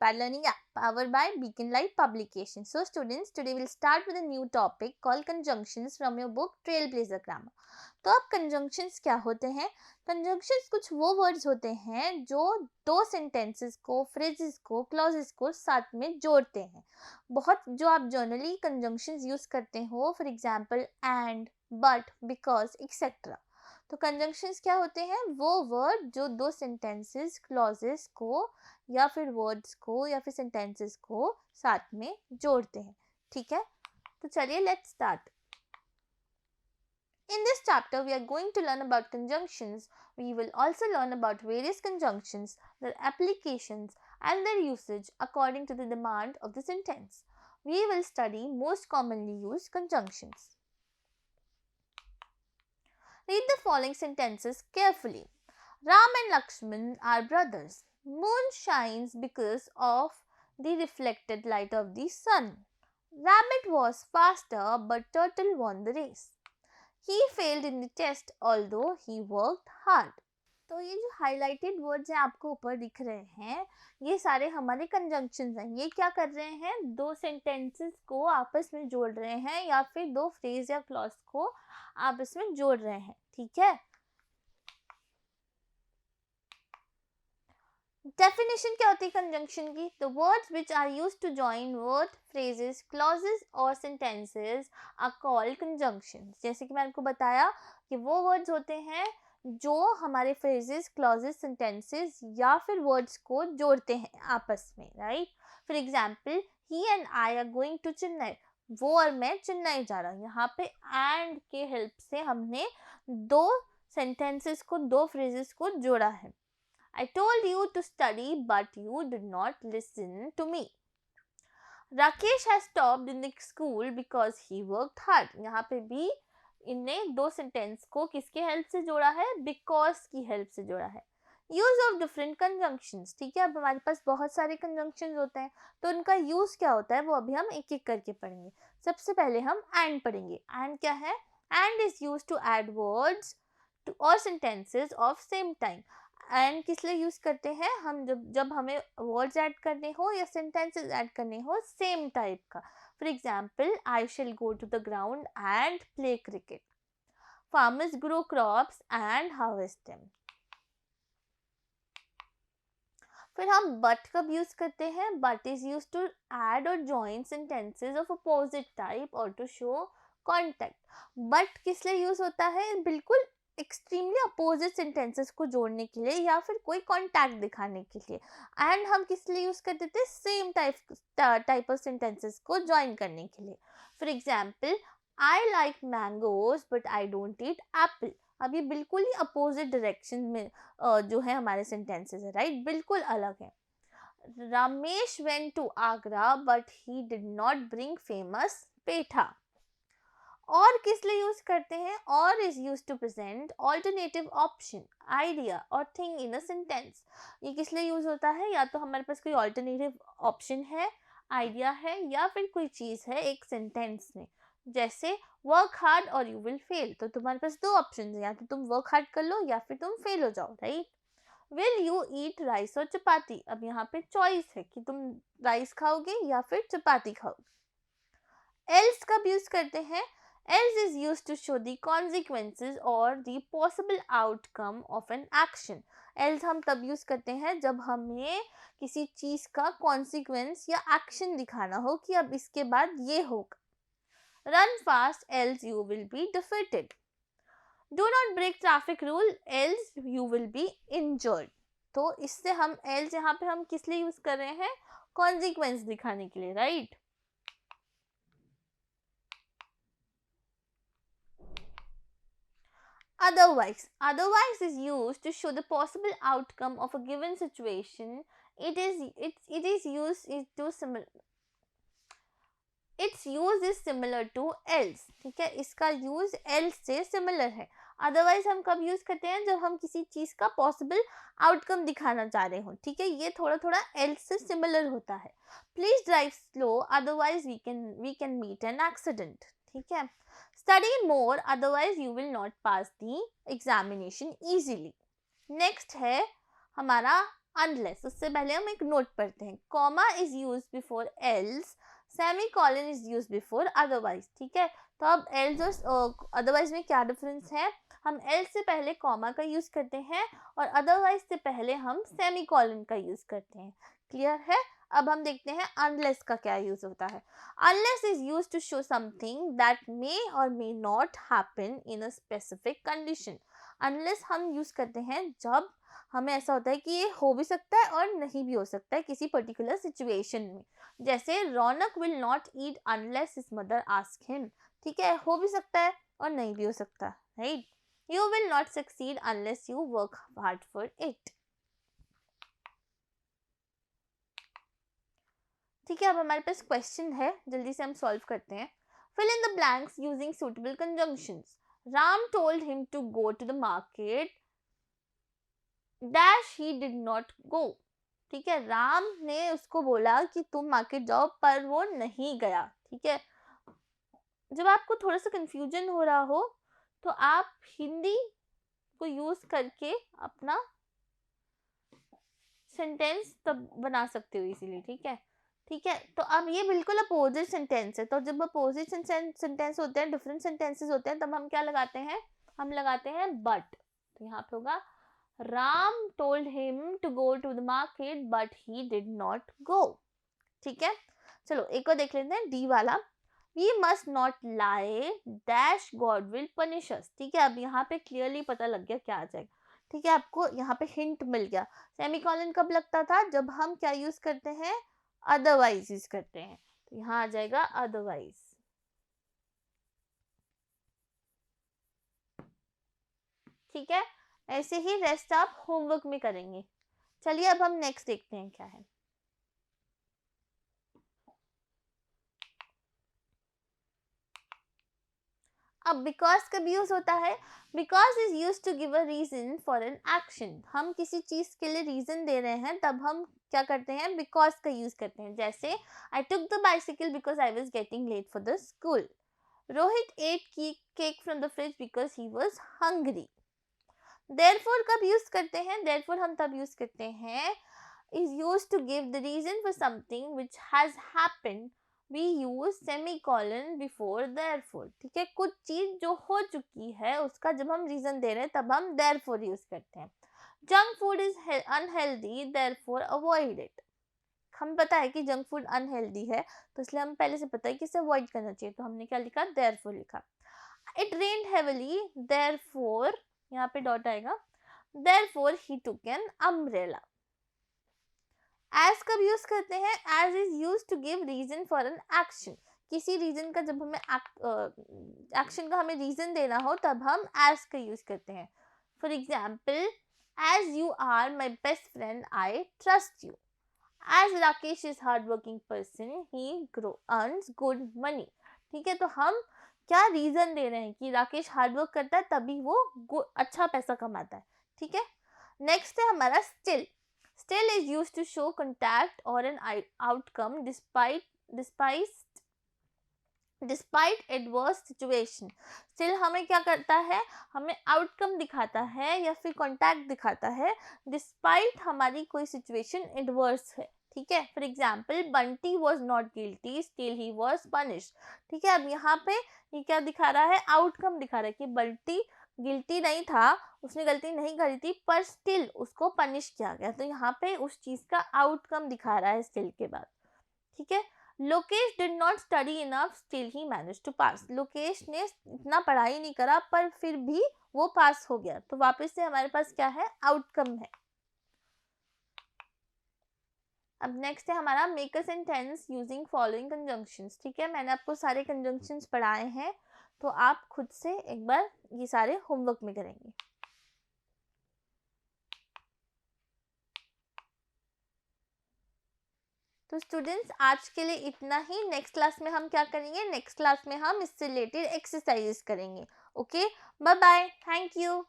Inspired Learning app powered by Beacon Light Publication. So students, today we'll start with a new topic called conjunctions from your book Trailblazer Grammar. तो अब conjunctions क्या होते हैं? Conjunctions कुछ वो words होते हैं जो दो sentences को, phrases को, clauses को साथ में जोड़ते हैं. बहुत जो आप जनरली conjunctions यूज करते हो, for example and, but, because, etc. तो कंजंक्शंस क्या होते हैं? वो वर्ड जो दो सेंटेंसेस, क्लॉजेस को या फिर वर्ड्स को या फिर सेंटेंसेस को साथ में जोड़ते हैं. ठीक है, तो चलिए let's start. In this chapter, we are going to learn about conjunctions. We will also learn about various conjunctions, their applications, and their usage according to the demand of the sentence. We will study most commonly used conjunctions. Read the following sentences carefully. Ram and Lakshman are brothers. Moon shines because of the reflected light of the sun. Rabbit was faster, but turtle won the race. He failed in the test although he worked hard. तो ये जो highlighted words हैं आपको ऊपर दिख रहे हैं, ये सारे हमारे कंजंक्शंस हैं. ये क्या कर रहे हैं? दो सेंटेंसेस को आपस में जोड़ रहे हैं या फिर दो फ्रेज या क्लॉज को आपस में जोड़ रहे हैं. ठीक है, डेफिनेशन क्या होती है कंजंक्शन की? The words which are used to join word, phrases, clauses और सेंटेंसेस आर कॉल्ड कंजंक्शंस. जैसे कि मैंने आपको बताया कि वो वर्ड्स होते हैं जो हमारे फ्रेजेस, क्लॉजेस, सेंटेंसेस या फिर वर्ड्स को जोड़ते हैं आपस में. Right, for example, he and I are going to Chennai. वो और मैं चेन्नई जा रहा हूँ. यहाँ पे एंड के हेल्प से हमने दो सेंटेंसेस को, दो फ्रेजेस को जोड़ा है. I told you to study but you did not listen to me. Rakesh has stopped in the school because he worked hard. यहाँ पे भी इनने दो सेंटेंस को किसके हेल्प से जोड़ा है? because की हेल्प से जोड़ा है. Use of different conjunctions. ठीक है, अब हमारे पास बहुत सारे कंजंक्शंस होते हैं तो उनका यूज क्या होता है वो अभी हम एक एक करके पढ़ेंगे. सबसे पहले हम एंड पढ़ेंगे. एंड क्या है? And is use to add words or sentences of same time. And किस लिए यूज करते हैं? हम जब हमें वर्ड्स ऐड करने हो या सेंटेंसेस ऐड करने हो सेम टाइप का. For example, I shall go to the ground and play cricket. Farmers grow crops and harvest them. फिर हम बट कब यूज करते हैं? But is use to add or join sentences of opposite type or to show contact. But किस लिए use होता है? बिल्कुल एक्सट्रीमली अपोजिट सेंटेंसेस को जोड़ने के लिए या फिर कोई कॉन्टैक्ट दिखाने के लिए. एंड हम किस लिए यूज करते थे? सेम टाइप ऑफ सेंटेंसेस को ज्वाइन करने के लिए. For example, I like mangoes but I don't eat Apple. अब ये बिल्कुल ही अपोजिट डायरेक्शन में जो है हमारे सेंटेंसेस है. राइट, बिल्कुल अलग है. Ramesh went to Agra but he did not bring famous petha. और किस लिए यूज करते हैं? Or is use to present alternative option, idea or thing in a sentence. ये किस लिए यूज होता है? या तो हमारे पास कोई ऑल्टरनेटिव ऑप्शन है, आइडिया है या फिर कोई चीज है एक सेंटेंस में. जैसे वर्क हार्ड और यू विल फेल. तो तुम्हारे पास दो ऑप्शन है, या तो तुम वर्क हार्ड कर लो या फिर तुम फेल हो जाओ. Right, will you eat rice और चपाती. अब यहाँ पे चॉइस है कि तुम राइस खाओगे या फिर चपाती खाओगे. एल्स कब यूज करते हैं? Else is used to show the consequences or the possible outcome of an action. Else हम तब यूज करते हैं जब हमें किसी चीज का consequence या action दिखाना हो कि अब इसके बाद ये होगा. Run fast else you will be defeated. Do not break traffic rule else you will be injured. तो इससे हम else यहाँ पे हम किस लिए यूज कर रहे हैं? consequence दिखाने के लिए. Right, Otherwise is used to show the possible outcome of a given situation. Its use is similar to else. ठीक है, इसका use else से similar है. Otherwise हम कब use करते हैं? जब हम किसी चीज का possible outcome दिखाना चाह रहे हो. ठीक है, ये थोड़ा थोड़ा else से similar होता है. Please drive slow, otherwise we can meet an accident. ठीक है, study more otherwise you will not pass the examination easily. Next है हमारा अनलेस, उससे पहले हम एक नोट पढ़ते हैं, comma is use before else, semi colon is use before otherwise. ठीक है, तो अब एल्स और अदरवाइज में क्या डिफरेंस है, हम एल्स से पहले कॉमा का यूज करते हैं और अदरवाइज से पहले हम सेमी कॉलन का यूज करते हैं। क्लियर है? अब हम देखते हैं अनलेस का क्या यूज होता है। Unless is use to show something that may or may not happen in a specific condition. Unless हम यूज करते हैं जब हमें ऐसा होता है कि ये हो भी सकता है और नहीं भी हो सकता है किसी पर्टिकुलर सिचुएशन में। जैसे Raunak will not eat unless his mother ask him. ठीक है, हो भी सकता है और नहीं भी हो सकता, right. You will not succeed unless you work hard for it. ठीक है, अब हमारे पास क्वेश्चन है, जल्दी से हम सॉल्व करते हैं। Fill in the blanks using suitable conjunctions. Ram told him to go to the market dash he did not go. ठीक है, राम ने उसको बोला कि तुम मार्केट जाओ, पर वो नहीं गया। ठीक है, जब आपको थोड़ा सा कंफ्यूजन हो रहा हो तो आप हिंदी को यूज करके अपना सेंटेंस तब बना सकते हो इजीली। ठीक है, ठीक है, तो अब ये बिल्कुल अपोजिट सेंटेंस है, तो जब अपोजिट सेंटेंस होते हैं, डिफरेंट सेंटेंसेस होते हैं, तब हम क्या लगाते हैं, हम लगाते हैं बट। तो यहाँ पे होगा Ram told him to go to the market but he did not go. ठीक है, चलो एक और देख लेते हैं, डी वाला। We must not lie dash god will punish us. ठीक है, अब यहाँ पे क्लियरली पता लग गया क्या आ जाएगा। ठीक है, आपको यहाँ पे हिंट मिल गया। सेमीकोलन कब लगता था, जब हम क्या यूज करते हैं, अदरवाइज यूज करते हैं। तो यहाँ आ जाएगा अदरवाइज। ठीक है, ऐसे ही रेस्ट आप होमवर्क में करेंगे। चलिए अब हम नेक्स्ट देखते हैं क्या है। अब बिकॉज कब यूज होता है, because is use to give a reason for an action. हम किसी चीज के लिए रीजन दे रहे हैं तब हम क्या करते हैं, बिकॉज का यूज करते हैं। जैसे I took the bicycle because I was getting late for the school. Rohit ate cake from the fridge because he was hungry. therefore कब यूज करते हैं, therefore हम तब यूज करते हैं, is used to give the reason for something which has happened, we use semicolon before therefore। ठीक है, कुछ चीज जो हो चुकी है उसका जब हम रीजन दे रहे हैं तब हम therefore यूज करते हैं। Junk food is unhealthy therefore avoid it. हम पता है कि जंक फूड अनहेल्दी है, तो इसलिए हम पहले से पता है कि इसे अवॉइड करना चाहिए, तो हमने क्या लिखा, therefore लिखा। इट रेन्ड हेविली therefore, यहाँ पे डॉट आएगा, therefore he took an umbrella। As कब यूज करते हैं, as is use to give reason for an action. किसी रीजन का जब हमें एक्शन का हमें रीजन देना हो तब हम एज का यूज करते हैं। For example, as you are my best friend I trust you. As Rakesh is hard working person he earns good money. ठीक है, तो हम क्या रीजन दे रहे हैं कि राकेश हार्डवर्क करता है तभी वो अच्छा पैसा कमाता है। ठीक है, नेक्स्ट है हमारा still. Still is used to show contact or an outcome despite adverse situation। Still हमें क्या करता है, हमें outcome दिखाता है या फिर contact दिखाता है despite हमारी कोई situation adverse है। ठीक है, for example Bunty was not guilty still he was punished. ठीक है, अब यहाँ पे ये क्या दिखा रहा है, आउटकम दिखा रहा है कि बंटी गिल्टी नहीं था, उसने गलती नहीं करी थी, पर स्टिल उसको पनिश किया गया। तो यहाँ पे उस चीज का आउटकम दिखा रहा है स्टिल के बाद। ठीक है, Lokesh did not study enough still he manage to pass. Lokesh ने इतना पढ़ाई नहीं करा पर फिर भी वो पास हो गया। तो वापस से हमारे पास क्या है, आउटकम है। अब नेक्स्ट है हमारा make a sentence using following conjunctions. ठीक है, मैंने आपको सारे कंजंक्शंस पढ़ाए हैं, तो आप खुद से एक बार ये सारे होमवर्क में करेंगे। तो स्टूडेंट्स आज के लिए इतना ही। नेक्स्ट क्लास में हम क्या करेंगे, नेक्स्ट क्लास में हम इससे रिलेटेड एक्सरसाइजेस करेंगे। Okay, bye bye, thank you.